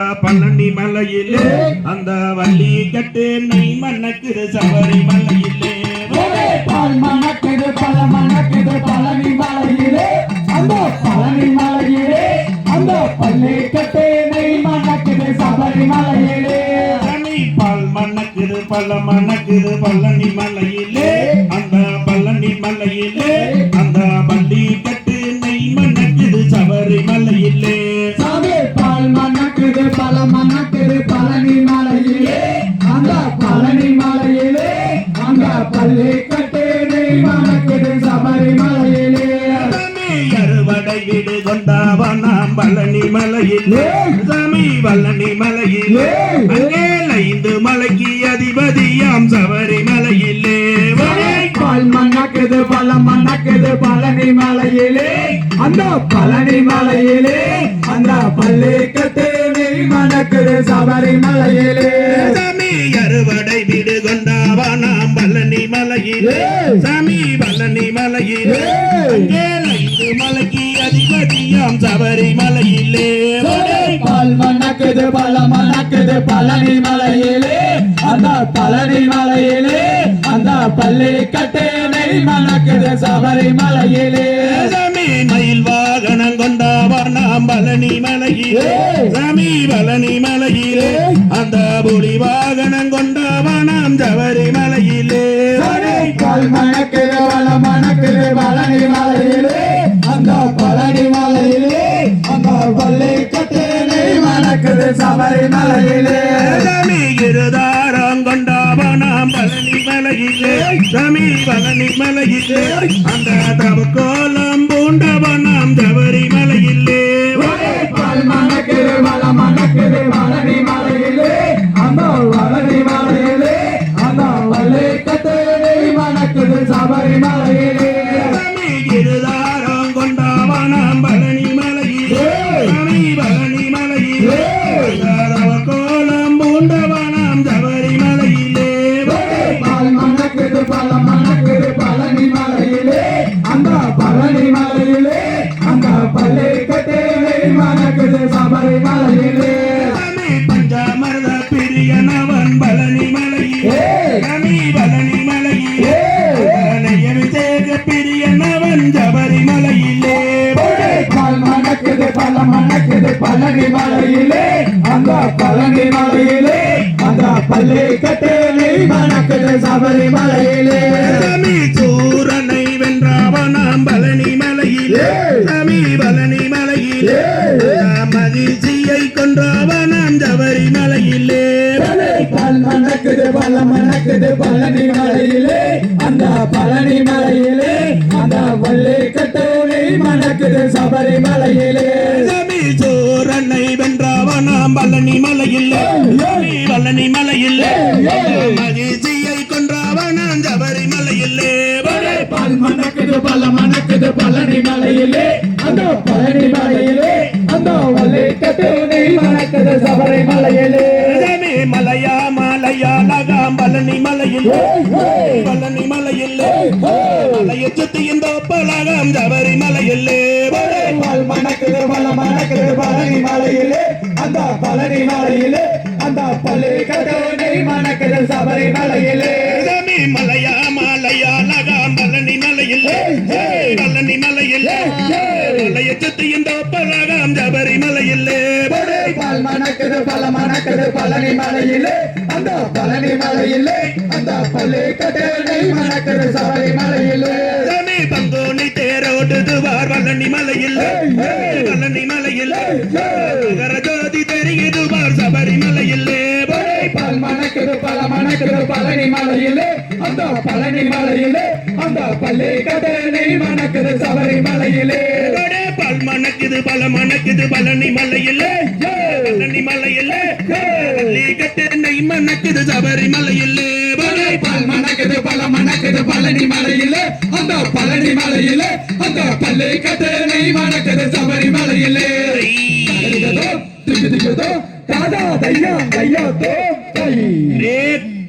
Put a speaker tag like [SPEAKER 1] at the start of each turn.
[SPEAKER 1] பழனி மலையிலே அந்த வள்ளி கட்டு நெய் மணக்குது சபரி மலையிலே
[SPEAKER 2] பால் மணக்குது பல மணக்குது பழனி மலையிலே அந்த பழனி மலையிலே அந்த பள்ளி கட்டு நெய் மணக்குது சபரி மலையிலே
[SPEAKER 1] பால் மணக்குது பல மணக்குது பழனி மலையிலே அந்த பழனி மலையிலே அந்த வள்ளி கட்டு நெய் மணக்குது சபரி மலையிலே
[SPEAKER 2] பால் மணக்குது பல மணக்குது பழனி மலையிலே அந்த பழனி மலையிலே அந்த பள்ளி கட்டு நெய் மணக்குது சபரி மலையிலே
[SPEAKER 1] அறுவடை வீடு கொண்டாவனாம் பழனி மலையிலே சாமி பழனி மலையிலே அங்கே 5 மலைக்கு அதிபதியாம் சபரி மலையிலே
[SPEAKER 2] பால் மணக்குது பல மணக்குது பழனி மலையிலே அந்த பழனி மலையிலே அந்த பள்ளி கட்டு நெய் மணக்குது சபரி மலையிலே
[SPEAKER 1] சாமி அறுவடை வீடு கொண்டாவனாம் பழனி மலையிலே சாமி பழனி மலையிலே அங்கே 5 மலைக்கு அதிபதியாம் சபரி மலையிலே
[SPEAKER 2] பால் மணக்குது பல மணக்குது பழனி மலையிலே அந்த பழனி மலையிலே அந்த பள்ளி கட்டு நெய் மணக்குது சபரி மலையிலே
[SPEAKER 1] சாமி மயில் வாகனம் கொண்டாவனாம் பழனி மலையிலே சாமி பழனி மலையிலே அந்த புலி வாகனம் கொண்டாவனாம் சபரி மலையிலே
[SPEAKER 2] பால் மணக்குது பல மணக்குது பழனி மலையிலே அந்த பழனி மலையிலே அந்த பள்ளி கட்டு நெய் மணக்குது சபரி மலையிலே
[SPEAKER 1] சாமி இருதாரம் கொண்டாவனாம் பழனி மலையிலே சாமி பழனி மலையிலே அந்த தவக்கோலம் பூண்டவனாம் சபரி மலையிலே
[SPEAKER 2] பால் மணக்குது பல மணக்குது பழனி மலையிலே அந்த பழனி மலையிலே அந்த பள்ளி கட்டு நெய் மணக்குது சபரி மலையிலே
[SPEAKER 1] சாமி இருதாரம் கொண்டாவனாம் பழனி மலையிலே சாமி பழனி மலையிலே தவக்கோலம் பூண்டவனாம் சபரி மலையிலே
[SPEAKER 2] பால் மணக்குது பல மணக்குது பழனி மலையிலே அந்த பழனி மலையிலே அந்த பள்ளி கட்டு நெய் மணக்குது சபரி மலையிலே
[SPEAKER 1] பஞ்சாமர்த பிரியனவன் பழனி மலையிலே சாமி பழனி மலையிலே அபிஷேக பிரியனவன் சபரி மலையிலே
[SPEAKER 2] பால் மணக்குது பல மணக்குது பழனி மலையிலே அந்த பழனி மலையிலே அந்த பள்ளி கட்டு நெய் மணக்குது சபரி மலையிலே
[SPEAKER 1] சாமி சூரனை வென்றாவனாம் பழனி மலையிலே சாமி பழனி மலையிலே மகிழ்ச்சியை கொன்றாவனாம் சபரி மலையிலே
[SPEAKER 2] பால் மணக்குது பல மணக்குது பழனி மலையிலே அந்த பழனி மலையிலே அந்த பள்ளி கட்டு நெய் மணக்குது சபரி மலையிலே
[SPEAKER 1] சாமி சூரனை வென்றாவனாம் பழனி மலையிலே சாமி பழனி மலையிலே மகிழ்ச்சியை கொன்றாவனாம் சபரி மலையிலே
[SPEAKER 2] பால் மணக்குது பல மணக்குது பழனி மலையிலே அந்த பழனி மலையிலே அந்த பள்ளி கட்டு நெய் மணக்குது சபரி மலையிலே
[SPEAKER 1] சாமி மலையா மலையாளகாம் பழனி மலையிலே பழனி மலையிலே மலையை சுத்தி இந்த பலகாம் சபரி மலையிலே
[SPEAKER 2] பால் மணக்குது பல மணக்குது பழனி மலையிலே அந்த பழனி மலையிலே அந்த பள்ளி கட்டு நெய் மணக்குது சபரி மலையிலே
[SPEAKER 1] சாமி மலையா மலையாளகாம் பழனி மலையிலே பழனி மலையிலே மலையை சுத்தி இந்த பலகாம் சபரி மலையிலே
[SPEAKER 2] பால் மணக்குது பல மணக்குது பழனி மலையிலே அந்த பழனி மலையிலே அந்த பள்ளி கட்டு நெய் மணக்குது சபரி மலையிலே
[SPEAKER 1] சாமி பங்குனி தேரோடுதுவார் பழனி மலையிலே பழனி மலையிலே ஜோதி தெரியுதுவார் சபரி மலையிலே
[SPEAKER 2] பால் மணக்குது பல மணக்குது பழனி மலையிலே அந்த பழனி மலையிலே அந்த பள்ளி கட்டு நெய் மணக்குது சபரி மலையிலே
[SPEAKER 1] பால் மணக்குது பல மணக்குது பழனி மலையிலே பழனி மலையிலே பள்ளி கட்டு நெய் மணக்குது சபரி மலையிலே
[SPEAKER 2] பால் மணக்குது பல மணக்குது பழனி மலையிலே அந்த பழனி மலையிலே அந்த பள்ளி கட்டு நெய் மணக்குது சபரி மலையிலே தாதா தையா தையா தோ தை